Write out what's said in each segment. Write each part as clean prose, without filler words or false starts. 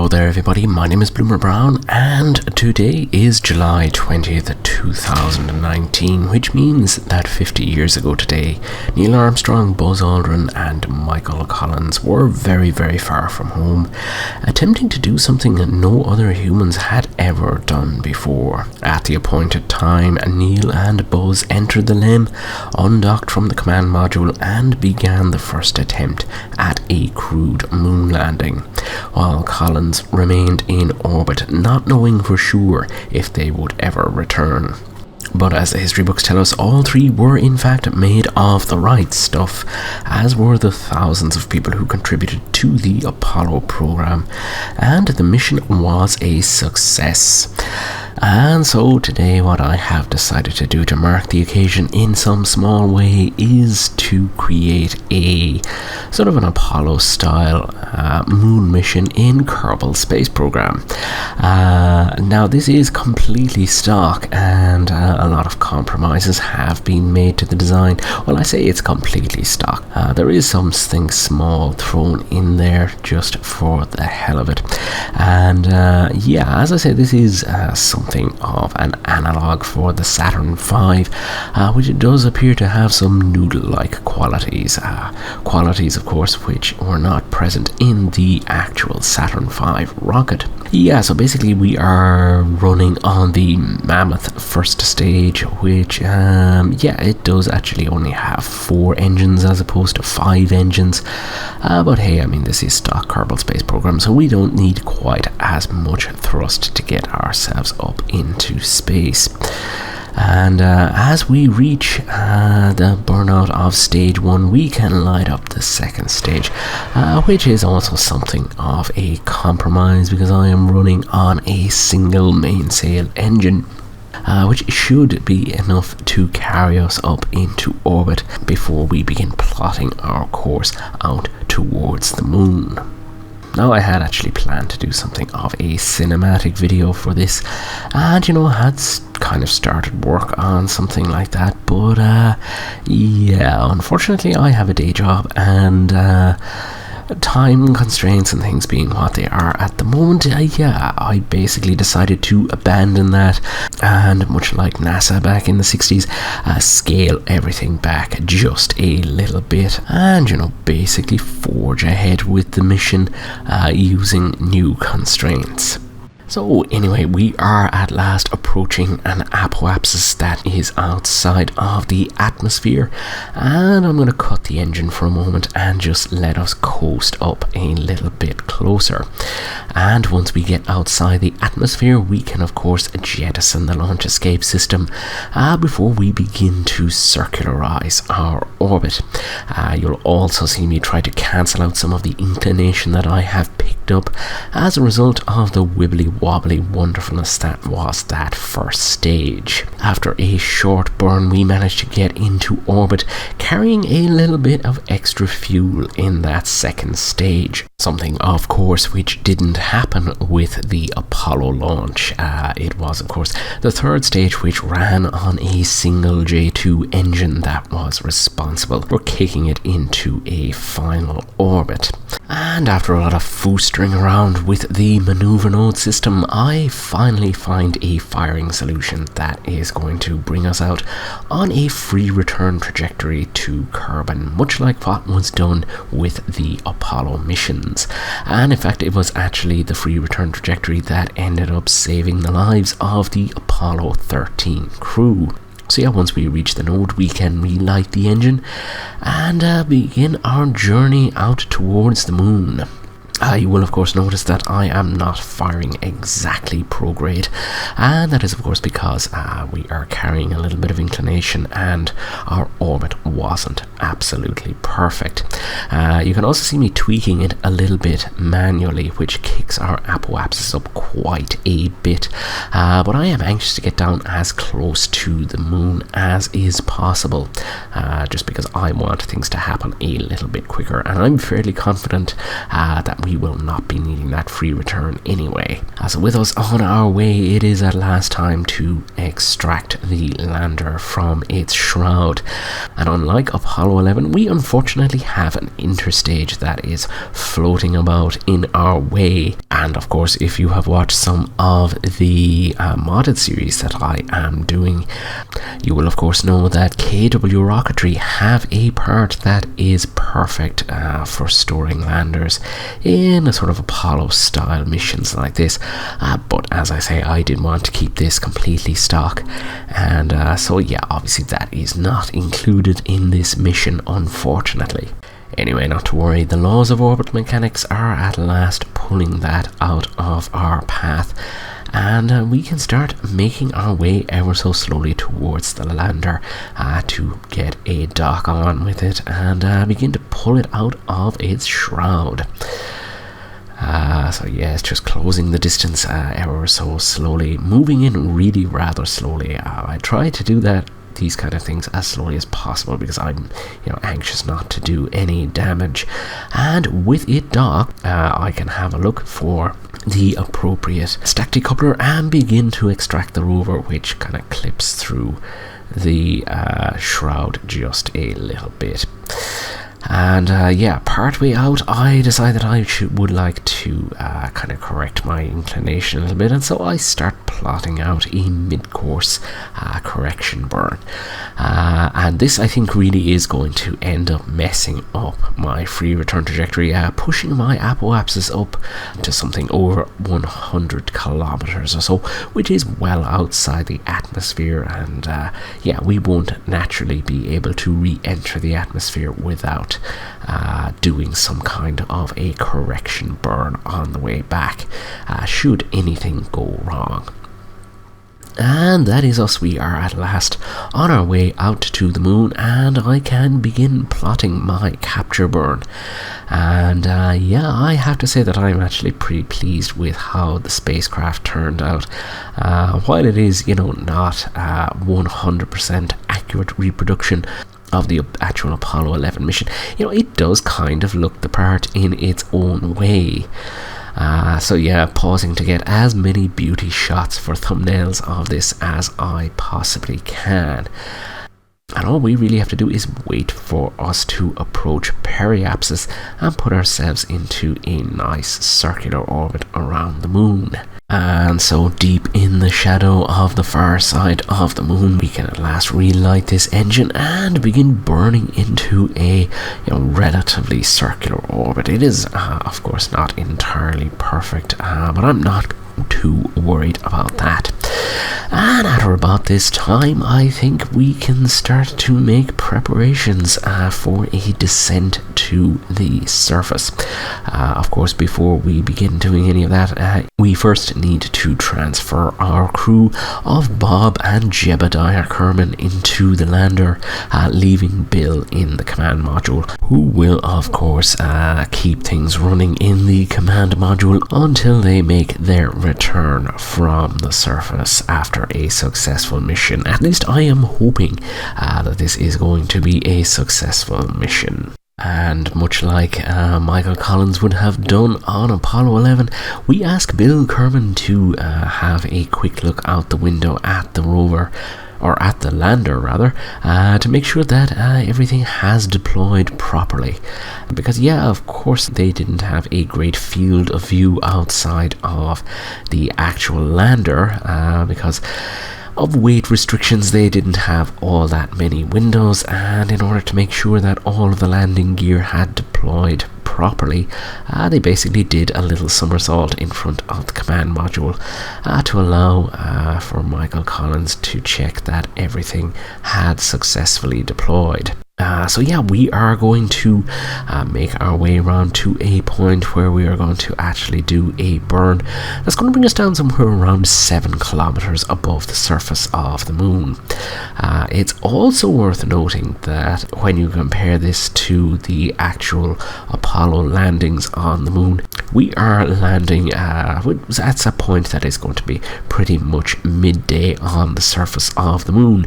Hello there everybody, my name is Bloomer Brown and today is July 20th, 2019, which means that 50 years ago today, Neil Armstrong, Buzz Aldrin and Michael Collins were very far from home, attempting to do something that no other humans had ever done before. At the appointed time, Neil and Buzz entered the LEM, undocked from the command module and began the first attempt at a crewed moon landing, while Collins remained in orbit, not knowing for sure if they would ever return. But as the history books tell us, all three were in fact made of the right stuff, as were the thousands of people who contributed to the Apollo program, and the mission was a success. And so today what I have decided to do to mark the occasion in some small way is to create a sort of an Apollo style moon mission in Kerbal Space Program. Now this is completely stock and a lot of compromises have been made to the design. Well, I say it's completely stock. There is something small thrown in there just for the hell of it. And yeah, as I say, this is something of an analog for the Saturn V, which does appear to have some noodle-like qualities. Qualities, of course, which were not present in the actual Saturn V rocket. Yeah, so basically we are running on the Mammoth first stage, which, yeah, it does actually only have 4 engines as opposed to 5 engines. But hey, I mean, this is stock Kerbal Space Program, so we don't need quite as much thrust to get ourselves up into space. And as we reach the burnout of stage 1, we can light up the second stage, which is also something of a compromise because I am running on a single mainsail engine, which should be enough to carry us up into orbit before we begin plotting our course out towards the moon. Now, I had actually planned to do something of a cinematic video for this, and had kind of started work on something like that, but yeah, unfortunately I have a day job and time constraints and things being what they are at the moment, yeah, I basically decided to abandon that and, much like NASA back in the 60s, scale everything back just a little bit and, basically forge ahead with the mission using new constraints. So anyway, we are at last approaching an apoapsis that is outside of the atmosphere, and I'm going to cut the engine for a moment and just let us coast up a little bit closer. And once we get outside the atmosphere, we can of course jettison the launch escape system before we begin to circularize our orbit. You'll also see me try to cancel out some of the inclination that I have picked up as a result of the wibbly wobbly wonderfulness that was that first stage. After a short burn, we managed to get into orbit, carrying a little bit of extra fuel in that second stage. Something, of course, which didn't happen with the Apollo launch. It was, of course, the third stage, which ran on a single J2 engine that was responsible for kicking it into a final orbit. And after a lot of foostering around with the maneuver node system, I finally find a firing solution that is going to bring us out on a free return trajectory to Kerbin, much like what was done with the Apollo missions. And in fact, it was actually the free return trajectory that ended up saving the lives of the Apollo 13 crew. So yeah, once we reach the node, we can relight the engine and begin our journey out towards the moon. You will of course notice that I am not firing exactly prograde, and that is of course because we are carrying a little bit of inclination and our orbit wasn't absolutely perfect. You can also see me tweaking it a little bit manually, which kicks our apoapsis up quite a bit, but I am anxious to get down as close to the moon as is possible, just because I want things to happen a little bit quicker, and I'm fairly confident that we will not be needing that free return anyway. So with us on our way, it is at last time to extract the lander from its shroud. And unlike Apollo 11, we unfortunately have have an interstage that is floating about in our way. And of course, if you have watched some of the modded series that I am doing, you will of course know that KW Rocketry have a part that is perfect for storing landers in a sort of Apollo style missions like this, but as I say, I did want to keep this completely stock, and so yeah, obviously that is not included in this mission, unfortunately. Anyway, not to worry, the laws of orbital mechanics are at last pulling that out of our path, and we can start making our way ever so slowly towards the lander to get a dock on with it and begin to pull it out of its shroud. So yeah, it's just closing the distance ever so slowly, moving in really rather slowly. I try to do these kind of things as slowly as possible because I'm anxious not to do any damage, and with it docked I can have a look for the appropriate stack decoupler and begin to extract the rover, which kind of clips through the shroud just a little bit. And yeah, partway out I decided I would like to kind of correct my inclination a little bit, and so I start plotting out a mid-course correction burn. And this I think really is going to end up messing up my free return trajectory, pushing my apoapsis up to something over 100 kilometers or so, which is well outside the atmosphere, and yeah, we won't naturally be able to re-enter the atmosphere without doing some kind of a correction burn on the way back, should anything go wrong. And that is us. We are at last on our way out to the moon, and I can begin plotting my capture burn. And yeah, I have to say that I'm actually pretty pleased with how the spacecraft turned out. While it is, not 100% accurate reproduction of the actual Apollo 11 mission, it does kind of look the part in its own way. So yeah, pausing to get as many beauty shots for thumbnails of this as I possibly can. And all we really have to do is wait for us to approach periapsis and put ourselves into a nice circular orbit around the moon. And so deep in the shadow of the far side of the moon, we can at last relight this engine and begin burning into a relatively circular orbit. It is of course not entirely perfect, but I'm not too worried about that. And at about this time, I think we can start to make preparations for a descent to the surface. Of course, before we begin doing any of that, we first need to transfer our crew of Bob and Jebediah Kerman into the lander, leaving Bill in the command module, who will of course keep things running in the command module until they make their return from the surface after a successful mission. At least I am hoping that this is going to be a successful mission. And much like Michael Collins would have done on Apollo 11, we ask Bill Kerman to have a quick look out the window at the rover, or at the lander rather, to make sure that everything has deployed properly. Because yeah, of course they didn't have a great field of view outside of the actual lander, because of weight restrictions. They didn't have all that many windows, and in order to make sure that all of the landing gear had deployed properly, they basically did a little somersault in front of the command module to allow for Michael Collins to check that everything had successfully deployed. So yeah, we are going to make our way around to a point where we are going to actually do a burn that's going to bring us down somewhere around 7 kilometers above the surface of the moon. It's also worth noting that when you compare this to the actual Apollo landings on the moon, we are landing at a point that is going to be pretty much midday on the surface of the moon,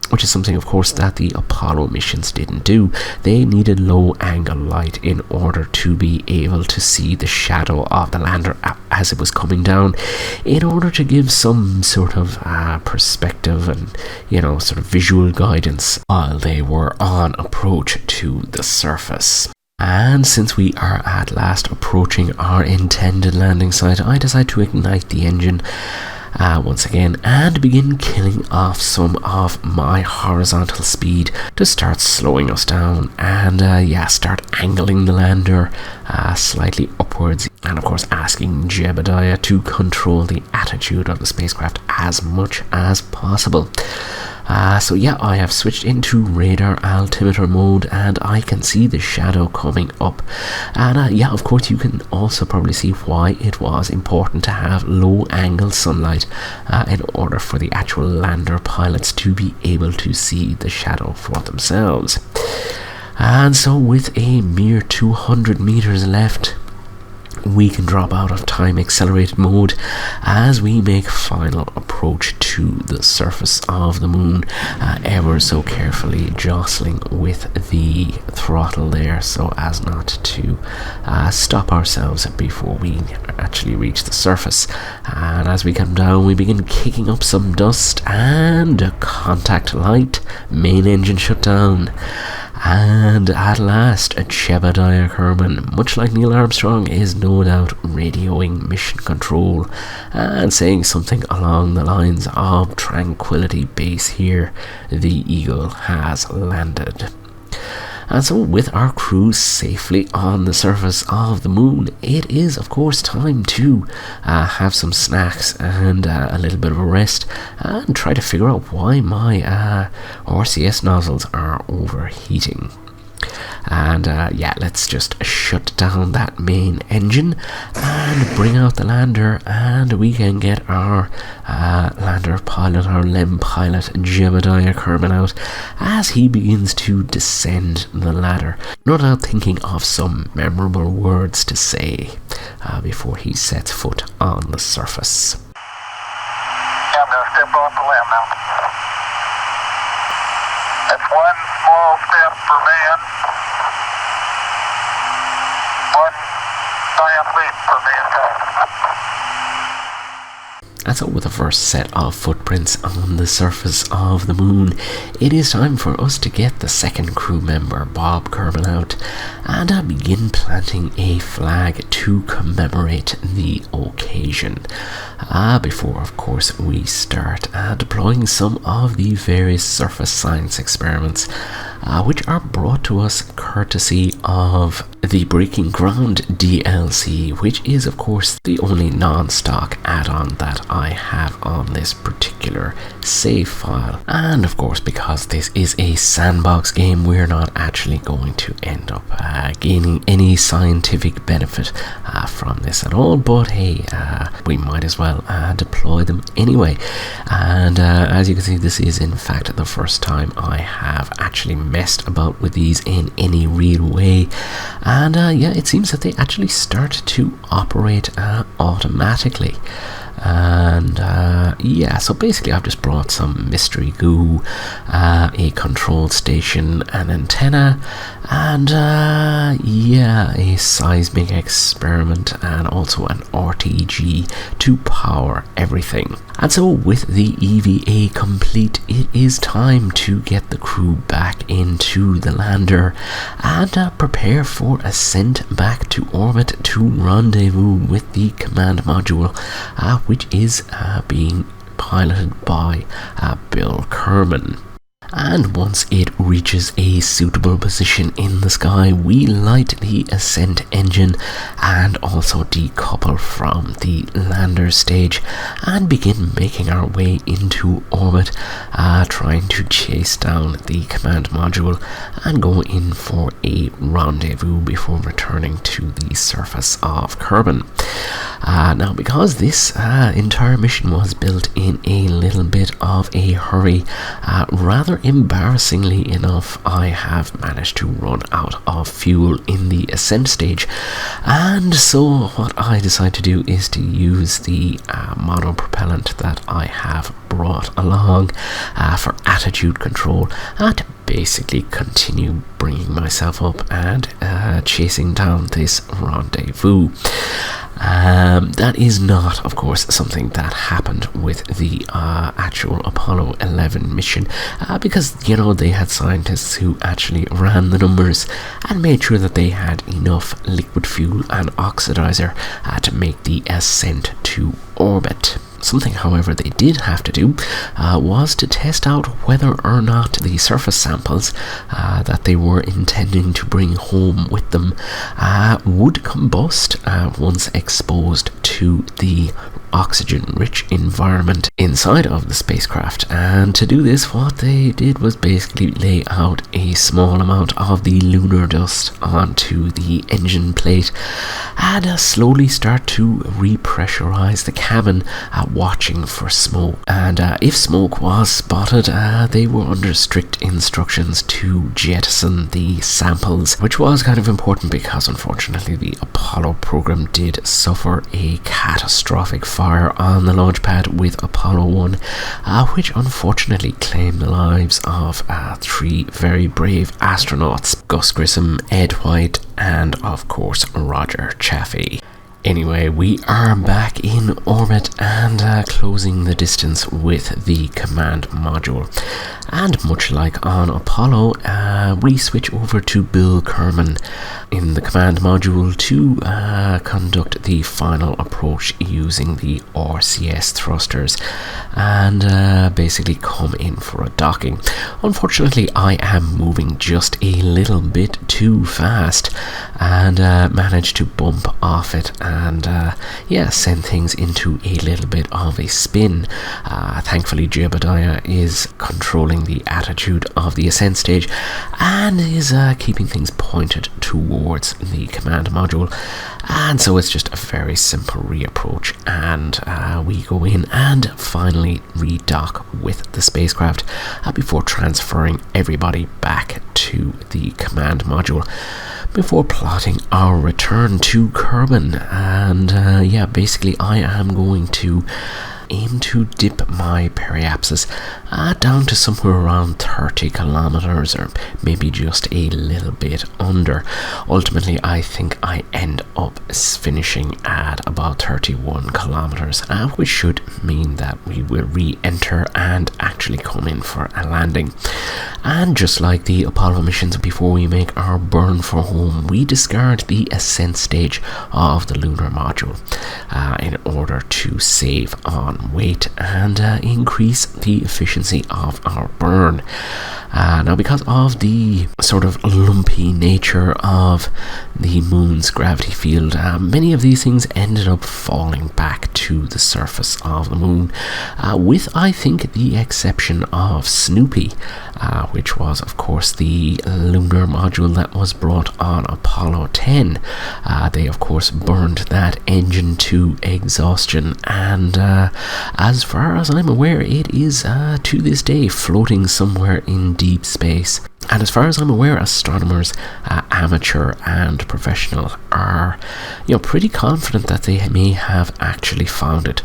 which is something of course that the Apollo missions didn't do. They needed low angle light in order to be able to see the shadow of the lander as it was coming down, in order to give some sort of perspective and sort of visual guidance while they were on approach to the surface. And since we are at last approaching our intended landing site, I decide to ignite the engine once again and begin killing off some of my horizontal speed to start slowing us down and start angling the lander slightly upwards, and of course asking Jebediah to control the attitude of the spacecraft as much as possible. I have switched into radar altimeter mode and I can see the shadow coming up, and of course you can also probably see why it was important to have low angle sunlight in order for the actual lander pilots to be able to see the shadow for themselves. And so with a mere 200 meters left, we can drop out of time accelerated mode as we make final approach to the surface of the moon, ever so carefully jostling with the throttle there so as not to stop ourselves before we actually reach the surface. And as we come down, we begin kicking up some dust and contact light, main engine shut down. And at last, Jebediah Kerman, much like Neil Armstrong, is no doubt radioing mission control and saying something along the lines of Tranquility Base here, the Eagle has landed. And so with our crew safely on the surface of the moon, it is of course time to have some snacks and a little bit of a rest and try to figure out why my RCS nozzles are overheating. And let's just shut down that main engine and bring out the lander, and we can get our lander pilot, our LEM pilot Jebediah Kerman out as he begins to descend the ladder, no doubt thinking of some memorable words to say before he sets foot on the surface. I'm going to step off the LEM now. That's one small step for man, one giant leap for mankind. And so with the first set of footprints on the surface of the moon, it is time for us to get the second crew member, Bob Kerman, out and begin planting a flag to commemorate the occasion. Before, of course, we start deploying some of the various surface science experiments which are brought to us courtesy of the Breaking Ground DLC, which is of course the only non-stock add-on that I have on this particular save file. And of course, because this is a sandbox game, we're not actually going to end up gaining any scientific benefit from this at all, but hey, we might as well deploy them anyway. And as you can see, this is in fact the first time I have actually messed about with these in any real way, and it seems that they actually start to operate automatically. And so basically I've just brought some mystery goo, a control station, an antenna, and a seismic experiment, and also an RTG to power everything. And so with the EVA complete, it is time to get the crew back into the lander and prepare for ascent back to orbit to rendezvous with the command module, which is being piloted by Bill Kerman. And once it reaches a suitable position in the sky, we light the ascent engine and also decouple from the lander stage and begin making our way into orbit, trying to chase down the command module and go in for a rendezvous before returning to the surface of Kerbal. Now, because this entire mission was built in a little bit of a hurry, rather embarrassingly enough, I have managed to run out of fuel in the ascent stage, and so what I decide to do is to use the monopropellant that I have brought along for attitude control to basically continue bringing myself up and chasing down this rendezvous. That is not, of course, something that happened with the actual Apollo 11 mission, because, they had scientists who actually ran the numbers and made sure that they had enough liquid fuel and oxidizer to make the ascent to orbit. Something, however, they did have to do was to test out whether or not the surface samples that they were intending to bring home with them would combust once exposed to the oxygen-rich environment inside of the spacecraft. And to do this, what they did was basically lay out a small amount of the lunar dust onto the engine plate and slowly start to repressurize the cabin, watching for smoke. And if smoke was spotted, they were under strict instructions to jettison the samples, which was kind of important because unfortunately the Apollo program did suffer a catastrophic fire on the launch pad with Apollo 1, which unfortunately claimed the lives of 3 very brave astronauts: Gus Grissom, Ed White, and of course Roger Chaffee. Anyway, we are back in orbit and closing the distance with the command module. And much like on Apollo, we switch over to Bill Kerman in the command module to conduct the final approach using the RCS thrusters and basically come in for a docking. Unfortunately, I am moving just a little bit too fast and managed to bump off it and send things into a little bit of a spin. Thankfully, Jebediah is controlling the attitude of the ascent stage and is keeping things pointed towards the command module, and so it's just a very simple reapproach, and we go in and finally redock with the spacecraft before transferring everybody back to the command module before plotting our return to Kerbal. And basically I am going to aim to dip my periapsis down to somewhere around 30 kilometers, or maybe just a little bit under. Ultimately, I think I end up finishing at about 31 kilometers, which should mean that we will re-enter and actually come in for a landing. And just like the Apollo missions, before we make our burn for home, we discard the ascent stage of the lunar module in order to save on weight and increase the efficiency of our burn. Now, because of the sort of lumpy nature of the moon's gravity field, many of these things ended up falling back to the surface of the moon, with, I think, the exception of Snoopy, which was, of course, the lunar module that was brought on Apollo 10. They, of course, burned that engine to exhaustion, and as far as I'm aware, it is to this day floating somewhere in deep space. And as far as I'm aware, astronomers, amateur and professional, are pretty confident that they may have actually found it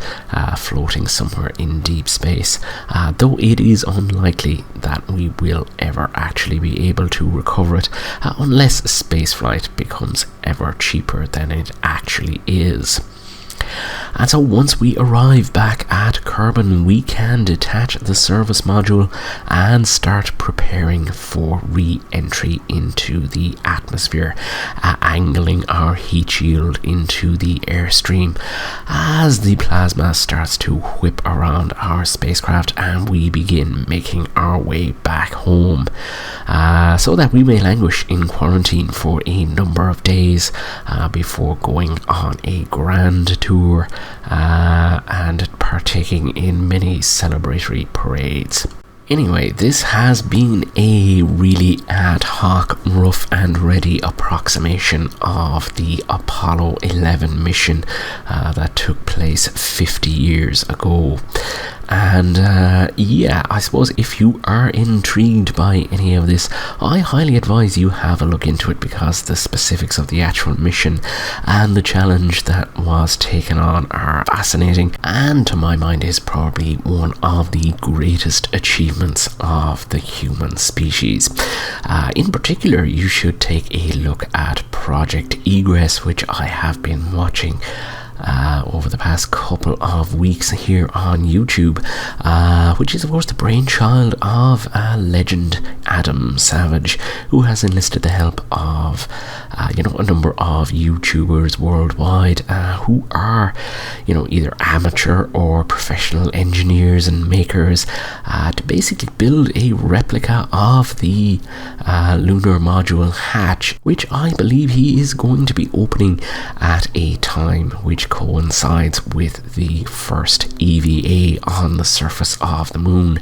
floating somewhere in deep space, though it is unlikely that we will ever actually be able to recover it unless spaceflight becomes ever cheaper than it actually is. And so once we arrive back at Kerbal, we can detach the service module and start preparing for re-entry into the atmosphere, angling our heat shield into the airstream as the plasma starts to whip around our spacecraft and we begin making our way back home, so that we may languish in quarantine for a number of days before going on a grand tour and partaking in many celebratory parades. Anyway, this has been a really ad hoc, rough and ready approximation of the Apollo 11 mission that took place 50 years ago. And yeah, I suppose if you are intrigued by any of this, I highly advise you have a look into it, because the specifics of the actual mission and the challenge that was taken on are fascinating, and to my mind is probably one of the greatest achievements of the human species. In particular, you should take a look at Project Egress, which I have been watching over the past couple of weeks here on YouTube, which is of course the brainchild of legend Adam Savage, who has enlisted the help of a number of YouTubers worldwide who are either amateur or professional engineers and makers to basically build a replica of the lunar module hatch, which I believe he is going to be opening at a time which coincides with the first EVA on the surface of the moon.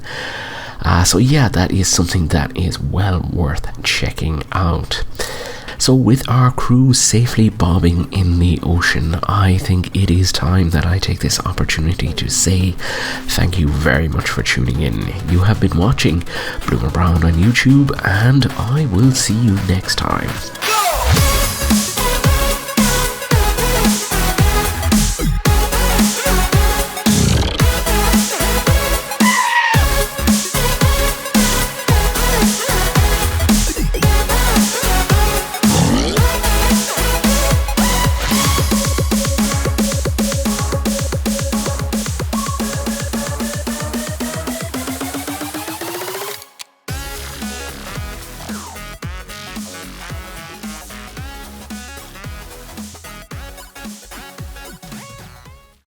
So yeah, that is something that is well worth checking out. So with our crew safely bobbing in the ocean, I think it is time that I take this opportunity to say thank you very much for tuning in. You have been watching Bloomer Brown on YouTube, and I will see you next time.